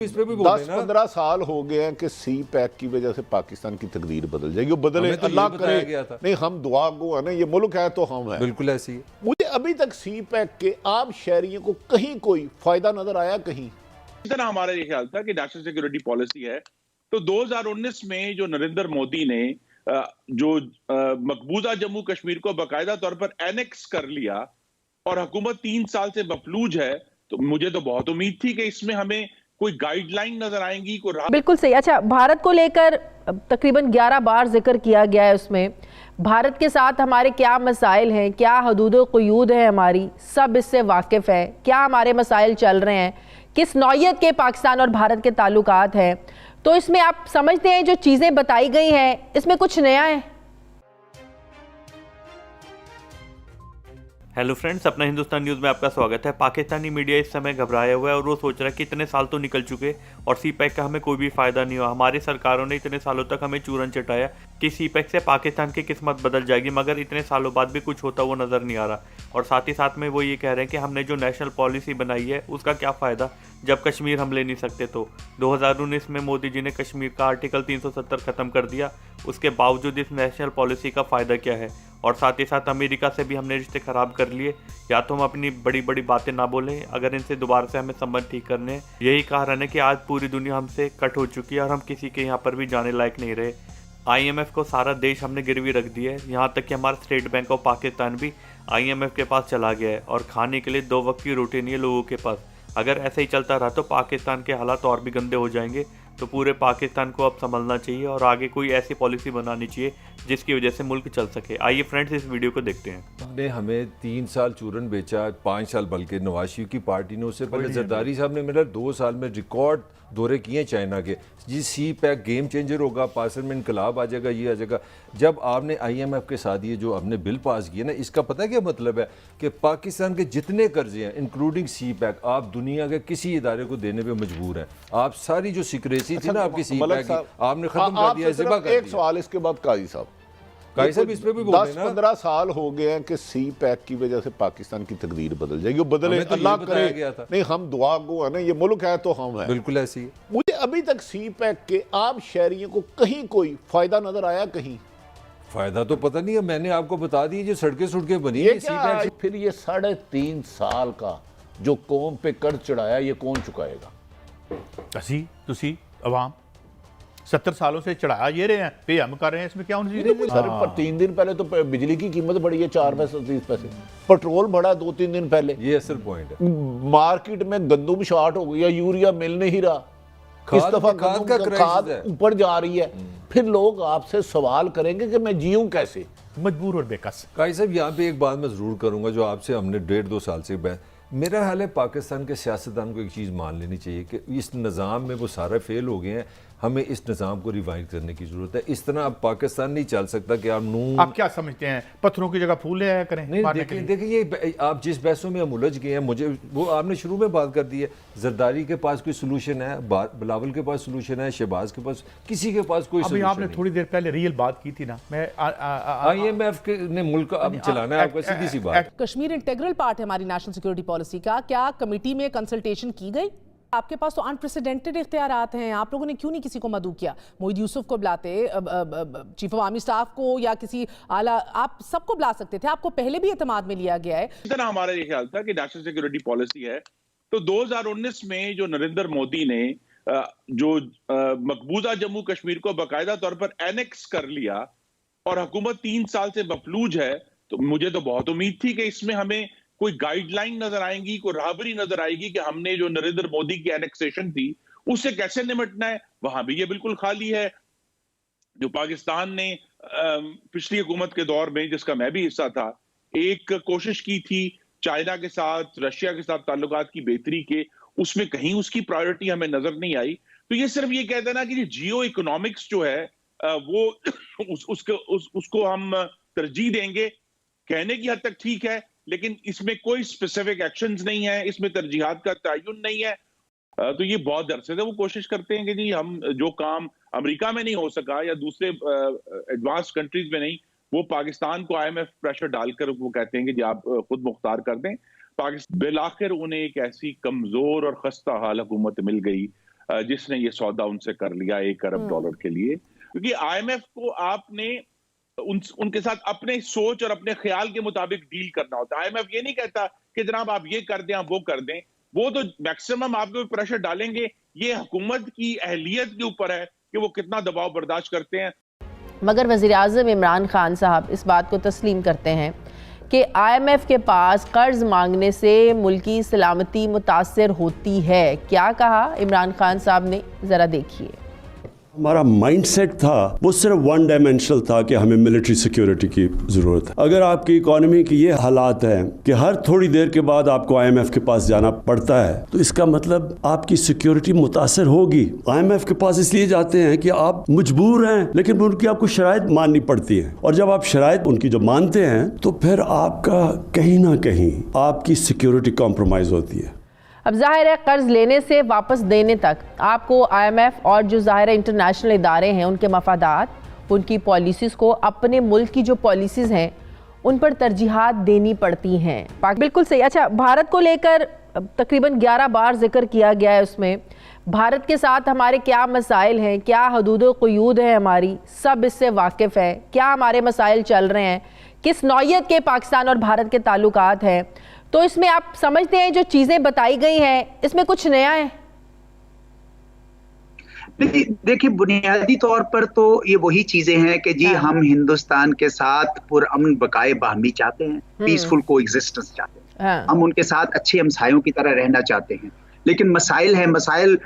इस पे भी 10-15 साल हो गए हैं कि सी पैक की वजह से पाकिस्तान की तकदीर बदल जाएगी। बदले तो अल्लाह करे गया था। नहीं, हम दुआ गो है ना, ये मुल्क है तो हम है। बिल्कुल ऐसी है। मुझे अभी तक सी पैक के आम शहरियों को कहीं कोई फायदा नजर आया? कहीं इतना हमारा ये ख्याल था कि नेशनल सिक्योरिटी पॉलिसी है। तो 2019 में जो नरेंद्र मोदी ने जो मकबूजा जम्मू कश्मीर को बाकायदा तौर पर एनेक्स कर लिया और हुकूमत 3 साल से मफलूज है, तो मुझे तो बहुत उम्मीद थी कि इसमें हमें कोई गाइडलाइन नजर आएंगी, कोई बिल्कुल सही। अच्छा, भारत को लेकर तकरीबन 11 बार जिक्र किया गया है। उसमें भारत के साथ हमारे क्या मसाइल हैं, क्या हदूद क़ुयूद है हमारी, सब इससे वाकिफ़ है। क्या हमारे मसाइल चल रहे हैं, किस नौयत के पाकिस्तान और भारत के ताल्लुकात हैं। तो इसमें आप समझते हैं जो चीज़ें बताई गई हैं इसमें कुछ नया है? हेलो फ्रेंड्स, अपना हिंदुस्तान न्यूज़ में आपका स्वागत है। पाकिस्तानी मीडिया इस समय घबराया हुआ है और वो सोच रहा है कि इतने साल तो निकल चुके और सी पैक का हमें कोई भी फ़ायदा नहीं हुआ। हमारी सरकारों ने इतने सालों तक हमें चूरन चटाया कि सी पैक से पाकिस्तान की किस्मत बदल जाएगी, मगर इतने सालों बाद भी कुछ होता वो नज़र नहीं आ रहा। और साथ ही साथ में वो ये कह रहे हैं कि हमने जो नेशनल पॉलिसी बनाई है उसका क्या फ़ायदा जब कश्मीर हम ले नहीं सकते। तो 2019 में मोदी जी ने कश्मीर का आर्टिकल 370 ख़त्म कर दिया, उसके बावजूद इस नेशनल पॉलिसी का फ़ायदा क्या है। और साथ ही साथ अमेरिका से भी हमने रिश्ते ख़राब कर लिए। या तो हम अपनी बड़ी बड़ी बातें ना बोलें अगर इनसे दोबारा से हमें संबंध ठीक करने हैं। यही कारण है कि आज पूरी दुनिया हमसे कट हो चुकी है और हम किसी के यहाँ पर भी जाने लायक नहीं रहे। IMF को सारा देश हमने गिरवी रख दिया है, यहाँ तक कि हमारा स्टेट बैंक ऑफ पाकिस्तान भी IMF के पास चला गया है और खाने के लिए 2 वक्त की रोटी नहीं है लोगों के पास। अगर ऐसे ही चलता रहा तो पाकिस्तान के हालात और भी गंदे हो जाएंगे। तो पूरे पाकिस्तान को अब संभलना चाहिए और आगे कोई ऐसी पॉलिसी बनानी चाहिए जिसकी वजह से मुल्क चल सके। आइए फ्रेंड्स, इस वीडियो को देखते हैं। ने हमें 3 साल चूरन बेचा, 5 साल बल्कि नवाज शरीफ की पार्टी ने, उससे पहले जरदारी साहब ने मेरा 2 साल में रिकॉर्ड दौरे किए चाइना के। जी सी पैक गेम चेंजर होगा, पाकिस्तान में इनकलाब आ जाएगा, ये आ जाएगा। जब आपने IMF के साथ ये जो आपने बिल पास किया ना, इसका पता क्या मतलब है कि पाकिस्तान के जितने कर्जे हैं इंक्लूडिंग सी पैक आप दुनिया के किसी इदारे को देने पे मजबूर हैं। आप सारी जो सिक्रेसी थी ना आपकी सी पैक की, आपने खत्म कर दिया। एक सवाल इसके बाद काजी साहब इस पे भी 10-15 साल हो गए हैं कि सी पैक की वजह से पाकिस्तान की तकदीर बदल जाएगी। बदले तो अल्लाह करे नहीं, हम दुआ गो है ना, ये मुल्क है तो हम है। बिल्कुल ऐसी है। मुझे अभी तक सी पैक के आम शहरियों को कहीं कोई फायदा नजर आया? कहीं फायदा तो पता नहीं है। मैंने आपको बता दी जो सड़कें बनी ये क्या, फिर ये 3.5 साल का जो कौम पे कर्ज चढ़ाया ये कौन चुकाएगा? ਅਸੀਂ ਤੁਸੀਂ अवाम 70 सालों से चढ़ाया ये रहे हैं, पे हम कर रहे हैं, इसमें क्या उनकी सर पर 3 दिन पहले तो बिजली की कीमत बढ़ी है 4 पैसे 30 पैसे, पेट्रोल बढ़ा 2-3 दिन पहले। ये असल पॉइंट है। मार्केट में गंदम शॉर्ट हो गई है, यूरिया मिल नहीं रहा, इस दफा खाद ऊपर जा रही है। फिर लोग आपसे सवाल करेंगे कि मैं जीऊं कैसे, मजबूर और बेकस। काजी साहब यहाँ पे एक बात मैं ज़रूर करूँगा जो आपसे हमने 1.5-2 साल से मेरा हाल है, पाकिस्तान के सियासतदान को एक चीज़ मान लेनी चाहिए कि इस निज़ाम में वो सारे फेल हो गए हैं। हमें इस निज़ाम को रिवाइव करने की ज़रूरत है। इस तरह अब पाकिस्तान नहीं चल सकता कि आप क्या समझते हैं पत्थरों की जगह फूल ले आया करें? नहीं, देखिए ये आप जिस बहसों में हम उलझ गए हैं, मुझे वो आपने शुरू में बात कर दी है। जरदारी के पास कोई सोल्यूशन है, बिलावल के पास सोल्यूशन है, शहबाज के पास, किसी के पास कोई सोल्यूशन आपने थोड़ी देर पहले रियल बात की थी ना, मैं IMF ने मुल्क अब चलाना है आपका, सीधी सी बात। कश्मीर इंटेग्रल पार्ट है हमारी नेशनल सिक्योरिटी पॉलिसी का। क्या कमेटी में कंसल्टेशन की गई? आपके पास तो अनप्रेसिडेंटेड इख्तियारात हैं, आप लोगों ने क्यों नहीं किसी को मदऊ किया? मोहिद यूसुफ को बुलाते, चीफ ऑफ आर्मी स्टाफ को या किसी आला, आप सबको बुला सकते थे। आपको पहले भी एतमाद में लिया गया है। इतना हमारा ये ख्याल था कि नेशनल सिक्योरिटी पॉलिसी है। तो 2019 में जो नरेंद्र मोदी ने जो मकबूजा जम्मू कश्मीर को बाकायदा तौर पर एनेक्स कर लिया और हुकूमत 3 साल से मफलूज है, तो मुझे तो बहुत उम्मीद थी कि इसमें हमें कोई गाइडलाइन नजर आएंगी, कोई राहबरी नजर आएगी कि हमने जो नरेंद्र मोदी की एनेक्सेशन थी उससे कैसे निपटना है। वहां भी ये बिल्कुल खाली है। जो पाकिस्तान ने पिछली हुकूमत के दौर में, जिसका मैं भी हिस्सा था, एक कोशिश की थी चाइना के साथ, रशिया के साथ ताल्लुकात की बेहतरी के, उसमें कहीं उसकी प्रायोरिटी हमें नजर नहीं आई। तो ये सिर्फ ये कहते हैं ना कि जियो इकोनॉमिक्स जो है वो उसको हम तरजीह देंगे, कहने की हद तक ठीक है, लेकिन इसमें कोई स्पेसिफिक एक्शंस नहीं है, इसमें तरजीहात का तयन नहीं है। तो ये बहुत अरसे से वो कोशिश करते हैं कि जी हम जो काम अमेरिका में नहीं हो सका या दूसरे एडवांस कंट्रीज में नहीं, वो पाकिस्तान को IMF प्रेशर डालकर वो कहते हैं कि जी आप खुद मुख्तार कर दें। पाकिस्तान बिलाखिर उन्हें एक ऐसी कमजोर और खस्ता हाल हुकूमत मिल गई जिसने ये सौदा उनसे कर लिया $1 अरब के लिए, क्योंकि IMF को आपने उनके साथ अपने सोच और अपने ख्याल के मुताबिक डील करना होता है। IMF ये नहीं कहता कि जनाब आप ये कर दें, आप वो कर दें, वो तो मैक्सिमम आपके ऊपर प्रेशर डालेंगे। ये हुकूमत की अहलियत के ऊपर है कि वो कितना दबाव बर्दाश्त करते हैं। मगर वज़ीर-ए-आज़म इमरान खान साहब इस बात को तस्लीम करते हैं कि IMF के पास कर्ज मांगने से मुल्की सलामती मुतासर होती है। क्या कहा इमरान खान साहब ने, ज़रा देखिए। हमारा माइंडसेट था वो सिर्फ वन डायमेंशनल था कि हमें मिलिट्री सिक्योरिटी की ज़रूरत है। अगर आपकी इकोनॉमी की ये हालात हैं कि हर थोड़ी देर के बाद आपको IMF के पास जाना पड़ता है, तो इसका मतलब आपकी सिक्योरिटी मुतासर होगी। IMF के पास इसलिए जाते हैं कि आप मजबूर हैं, लेकिन उनकी आपको शराइत माननी पड़ती है, और जब आप शराइत उनकी जब मानते हैं तो फिर आपका कहीं ना कहीं आपकी सिक्योरिटी कॉम्प्रोमाइज़ होती है। अब ज़ाहिर है कर्ज लेने से वापस देने तक आपको IMF और जो ज़ाहिर है इंटरनेशनल इदारे हैं उनके मफादात, उनकी पॉलिसीज़ को अपने मुल्क की जो पॉलिसीज़ हैं उन पर तरजीहात देनी पड़ती हैं। बिल्कुल सही। अच्छा, भारत को लेकर तकरीबन 11 बार जिक्र किया गया है, उसमें भारत के साथ हमारे क्या मसाइल हैं, क्या हदूद व क़ुयूद है हमारी, सब इससे वाकिफ़ है। क्या हमारे मसाइल चल रहे हैं, किस नौइयत के पाकिस्तान और भारत के ताल्लुकात हैं। तो इसमें आप समझते हैं जो चीज़ें बताई गई हैं इसमें कुछ नया है? देखिए, बुनियादी तौर पर तो ये वही चीजें हैं कि जी हम हिंदुस्तान के साथ पुरअमन बकाए बाहमी चाहते हैं, पीसफुल कोएग्जिस्टेंस चाहते हैं, हम उनके साथ अच्छे हमसायों की तरह रहना चाहते हैं। लेकिन मसाइल हैं, मसाइल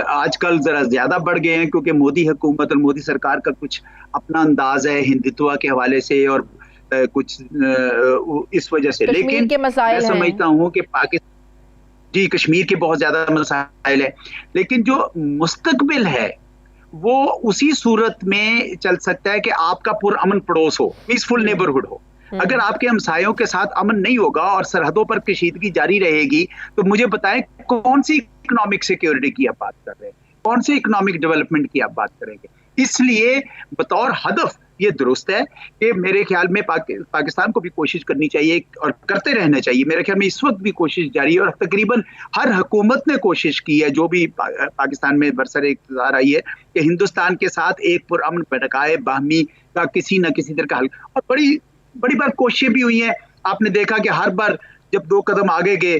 आजकल जरा ज्यादा बढ़ गए हैं क्योंकि मोदी हुकूमत और मोदी सरकार का कुछ अपना अंदाज है हिंदुत्व के हवाले से और कुछ इस वजह से। लेकिन मैं समझता हूँ कि पाकिस्तान जी कश्मीर के बहुत ज्यादा मसाइल है, लेकिन जो मुस्तकबिल है वो उसी सूरत में चल सकता है कि आपका पुरअमन पड़ोस हो, पीसफुल नेबरहुड हो। अगर आपके हमसायों के साथ अमन नहीं होगा और सरहदों पर कशीदगी जारी रहेगी, तो मुझे बताएं कौन सी इकोनॉमिक सिक्योरिटी की आप बात कर रहे हैं, कौन सी इकोनॉमिक डेवलपमेंट की आप बात करेंगे। इसलिए बतौर हदफ ये दुरुस्त है कि मेरे ख्याल में पाकिस्तान को भी कोशिश करनी चाहिए और करते रहना चाहिए। मेरे ख्याल में इस वक्त भी कोशिश जारी है और तकरीबन हर हुकूमत ने कोशिश की है जो भी पाकिस्तान में बरसर इक़्तिदार आई है कि हिंदुस्तान के साथ एक पुरअमन बकाए बाहमी का किसी न किसी तरह का हल, और बड़ी बार कोशिशें भी हुई हैं। आपने देखा कि हर बार जब 2 कदम आगे गए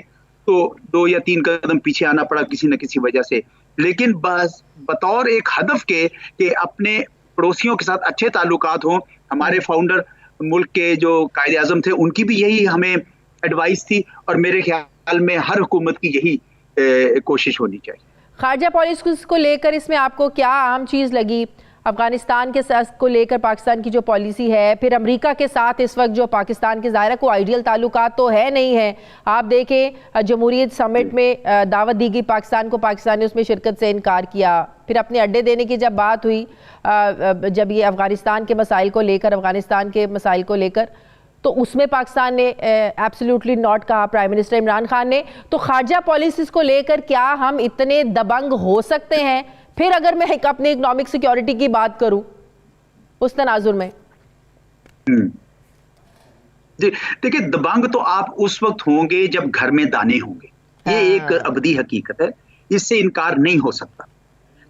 तो 2 या 3 कदम पीछे आना पड़ा किसी न किसी वजह से। लेकिन बस बतौर एक हदफ के कि अपने पड़ोसियों के साथ अच्छे ताल्लुकात हों। हमारे फाउंडर मुल्क के जो कायदे आज़म थे उनकी भी यही हमें एडवाइस थी, और मेरे ख्याल में हर हुकूमत की यही कोशिश होनी चाहिए। खारजा पॉलिसी को लेकर इसमें आपको क्या अहम चीज़ लगी? अफगानिस्तान के साथ को लेकर पाकिस्तान की जो पॉलिसी है, फिर अमेरिका के साथ इस वक्त जो पाकिस्तान के ज़ाहिर को आइडियल ताल्लुकात तो है नहीं है। आप देखें जमहूरियत समिट में दावत दी गई पाकिस्तान को, पाकिस्तान ने उसमें शिरकत से इनकार किया। फिर अपने अड्डे देने की जब बात हुई, जब ये अफगानिस्तान के मसाइल को लेकर, अफगानिस्तान के मसाइल को लेकर, तो उसमें पाकिस्तान ने एब्सोल्युटली नॉट कहा, प्राइम मिनिस्टर इमरान खान ने। तो खारजा पॉलिसीज़ को लेकर क्या हम इतने दबंग हो सकते हैं? फिर अगर मैं अपनी इकोनॉमिक सिक्योरिटी की बात करूं उस तनाजुर में, देखिए दबंग तो आप उस वक्त होंगे जब घर में दाने होंगे, ये एक अबदी हकीकत है, इससे इनकार नहीं हो सकता।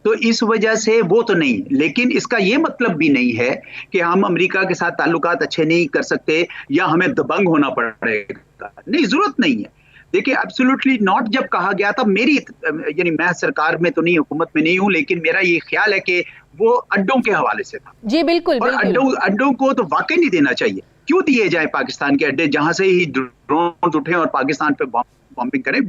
तो इस वजह से वो तो नहीं, लेकिन इसका ये मतलब भी नहीं है कि हम अमेरिका के साथ ताल्लुकात अच्छे नहीं कर सकते या हमें दबंग होना पड़ेगा। नहीं, जरूरत नहीं है। देखिए एब्सोल्युटली नॉट जब कहा गया था, मेरी यानी मैं सरकार में तो नहीं, हुकूमत में नहीं हूं, लेकिन मेरा ये ख्याल है कि वो अड्डों के हवाले से था। जी बिल्कुल, और अड्डों को तो वाकई नहीं देना चाहिए। क्यों दिए जाए पाकिस्तान के अड्डे जहां से ही ड्रोन उठे और पाकिस्तान पे बॉम्बिंग करें?